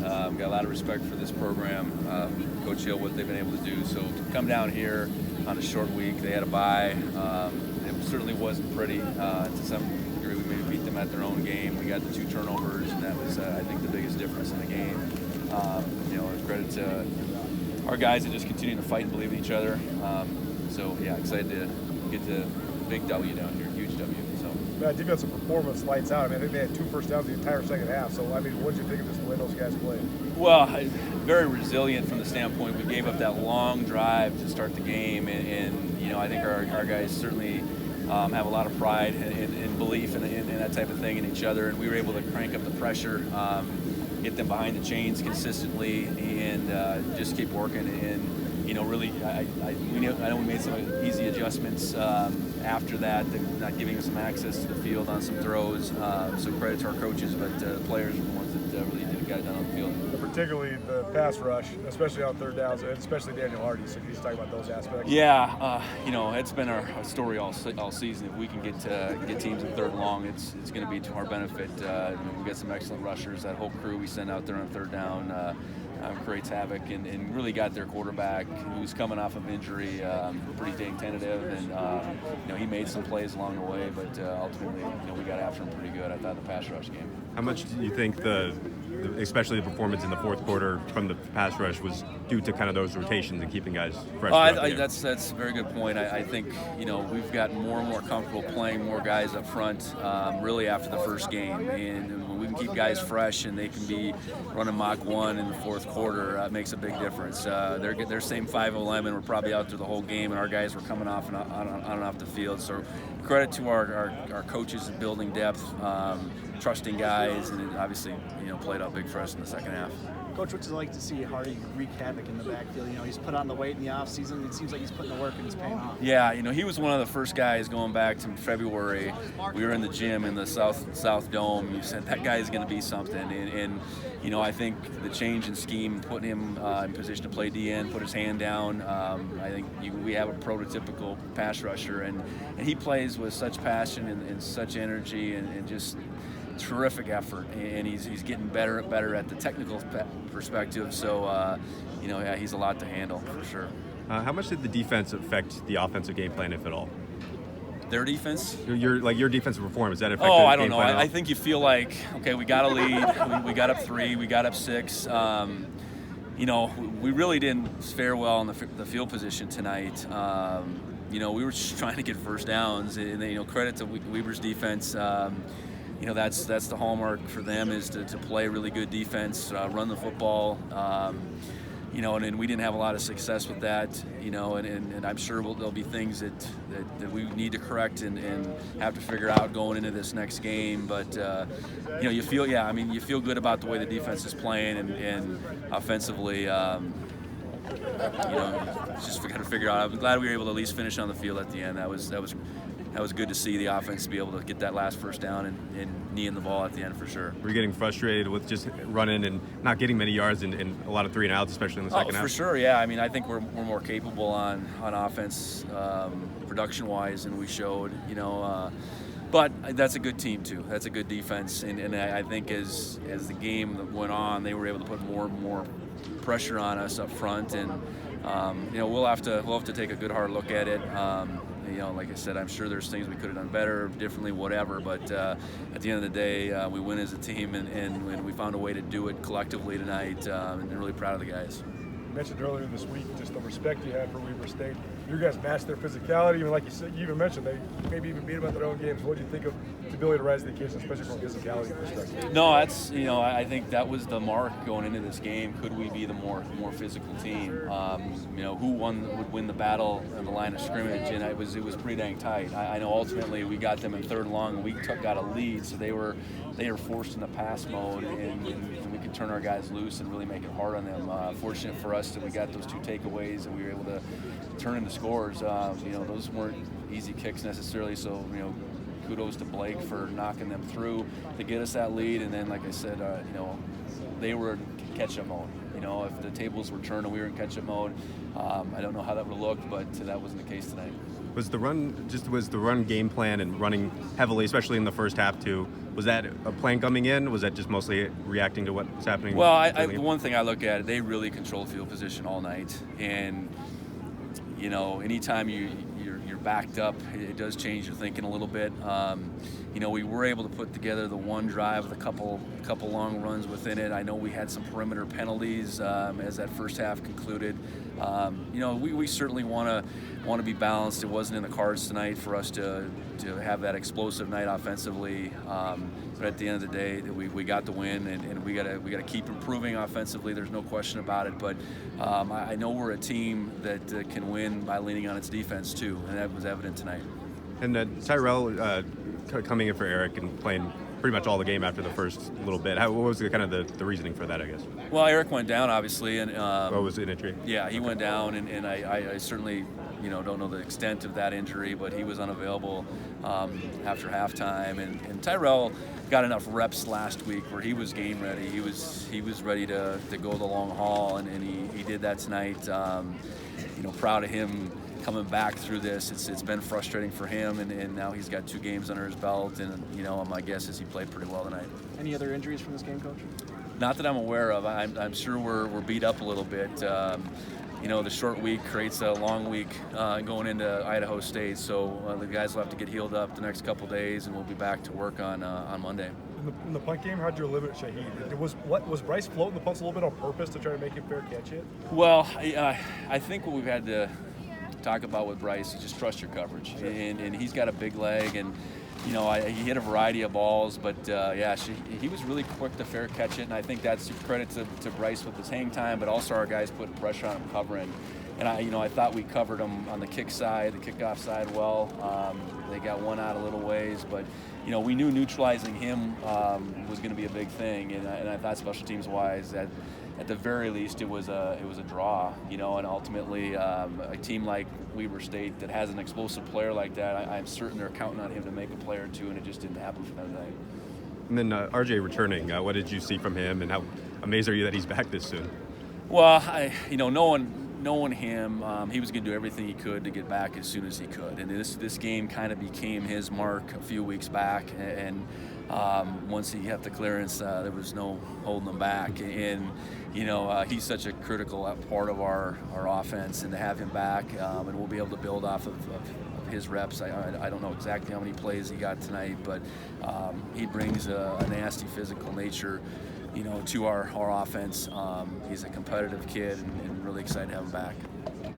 Got a lot of respect for this program, Coach Hill, what they've been able to do. So to come down here on a short week, they had a bye. It certainly wasn't pretty. To some degree, we maybe beat them at their own game. We got the 2 turnovers, and that was, I think, the biggest difference in the game. Credit to our guys that just continue to fight and believe in each other. Excited to get the big W down here, huge W. So. Defensive performance lights out. I mean, I think they had 2 first downs the entire second half. So, I mean, what did you think of just the way those guys played? Well, very resilient from the standpoint we gave up that long drive to start the game, and I think our guys certainly have a lot of pride and belief in that type of thing in each other, and we were able to crank up the pressure, get them behind the chains consistently, and just keep working. And really, I know we made some easy adjustments after that, not giving us some access to the field on some throws. So credit to our coaches, but the players are the ones that really got it done on the field. Particularly the pass rush, especially on third downs, and especially Daniel Hardy. So can you just talk about those aspects? Yeah, it's been our story all season. If we can get teams in third and long, it's going to be to our benefit. We got some excellent rushers. That whole crew we sent out there on third down creates havoc, and really got their quarterback, who's coming off of injury, pretty dang tentative, and he made some plays along the way, but ultimately, we got after him pretty good. I thought the pass rush game. How much do you think especially the performance in the fourth quarter from the pass rush was due to kind of those rotations and keeping guys fresh? That's a very good point. I think we've gotten more and more comfortable playing more guys up front, really after the first game, and when we can keep guys fresh and they can be running Mach 1 in the fourth quarter, it makes a big difference. Their same 5 linemen were probably out there the whole game, and our guys were coming off and on and off the field. So credit to our coaches in building depth, trusting guys, and it obviously played out big for us in the second half. Coach, what's it like to see Hardy wreak havoc in the backfield? He's put on the weight in the offseason. It seems like he's putting the work and it's paying off. Yeah, he was one of the first guys going back to February. We were in the gym in the South Dome. You said that guy is going to be something, and I think the change in scheme, putting him in position to play DN, put his hand down. I think we have a prototypical pass rusher, and he plays with such passion and such energy and just terrific effort, and he's getting better and better at the technical perspective. So, he's a lot to handle for sure. How much did the defense affect the offensive game plan, if at all? Their defense? Your defensive performance, that affected I the don't game know. plan? I think you feel like, okay, we got a lead, we got up 3, we got up 6. We really didn't fare well in the field position tonight. We were just trying to get first downs, and credit to Weber's defense. That's the hallmark for them, is to play really good defense, run the football, and we didn't have a lot of success with that, and I'm sure there'll be things that we need to correct and have to figure out going into this next game. But you feel good about the way the defense is playing, and offensively, just got to figure out. I'm glad we were able to at least finish on the field at the end. That was good to see the offense be able to get that last first down and knee in the ball at the end for sure. We're getting frustrated with just running and not getting many yards and a lot of 3 and outs, especially in the second half. For sure, yeah. I think we're more capable on offense, production-wise, than we showed. But that's a good team too. That's a good defense, and I think as the game went on, they were able to put more and more pressure on us up front, and we'll have to take a good hard look at it. Like I said, I'm sure there's things we could have done better, differently, whatever. But at the end of the day, we win as a team, and we found a way to do it collectively tonight. And I'm really proud of the guys. You mentioned earlier this week just the respect you had for Weber State. You guys matched their physicality. Even like you said, you even mentioned they maybe even beat them at their own games. What do you think of the ability to rise to the occasion, especially from a physicality perspective? No, that's I think that was the mark going into this game. Could we be the more physical team? Who would win the battle in the line of scrimmage? And it was pretty dang tight. I know ultimately we got them in third and long, and we got a lead, so they were forced into pass mode, and we could turn our guys loose and really make it hard on them. Fortunate for us that we got those 2 takeaways and we were able to turn into scores. Those weren't easy kicks necessarily, so kudos to Blake for knocking them through to get us that lead. And then, like I said, they were in catch-up mode. If the tables were turned and we were in catch-up mode, I don't know how that would have looked, but that wasn't the case tonight. Was the run game plan and running heavily, especially in the first half too, Was that a plan coming in? Was that just mostly reacting to what's happening? Well, the one thing I look at, they really controlled field position all night, and anytime you're backed up, it does change your thinking a little bit. We were able to put together the one drive with a couple long runs within it. I know we had some perimeter penalties as that first half concluded. We certainly want to be balanced. It wasn't in the cards tonight for us to have that explosive night offensively. But at the end of the day, we got the win, and we got to keep improving offensively. There's no question about it. But I know we're a team that can win by leaning on its defense too, and that was evident tonight. And Tyrell coming in for Eric and playing pretty much all the game after the first little bit. What was the reasoning for that, I guess? Well, Eric went down, obviously, and what was the injury? Yeah, he went down, and I certainly don't know the extent of that injury, but he was unavailable after halftime. And Tyrell got enough reps last week where he was game ready. He was ready to go the long haul, and he did that tonight. Proud of him coming back through this. It's been frustrating for him, and now he's got 2 games under his belt, and my guess is he played pretty well tonight. Any other injuries from this game, Coach? Not that I'm aware of. I'm sure we're beat up a little bit. The short week creates a long week going into Idaho State, so the guys will have to get healed up the next couple days, and we'll be back to work on Monday. In the punt game, how'd you eliminate Shaheed? Was Bryce floating the punts a little bit on purpose to try to make him fair catch it? Well, I think what we've had to talk about with Bryce is just trust your coverage, and he's got a big leg, and he hit a variety of balls, but he was really quick to fair catch it, and I think that's credit to Bryce with his hang time, but also our guys putting pressure on him covering. And I thought we covered him on the kick side, the kickoff side well. They got one out a little ways, but we knew neutralizing him was going to be a big thing, and I thought special teams wise that at the very least it was a draw, and ultimately a team like Weber State that has an explosive player like that, I'm certain they're counting on him to make a play or two, and it just didn't happen for them tonight. And then RJ returning, what did you see from him, and how amazed are you that he's back this soon? Well, knowing him, he was going to do everything he could to get back as soon as he could, and this game kind of became his mark a few weeks back, and once he got the clearance, there was no holding him back, and he's such a critical part of our offense, and to have him back, and we'll be able to build off of his reps. I don't know exactly how many plays he got tonight, but he brings a nasty physical nature to our offense. He's a competitive kid, and really excited to have him back.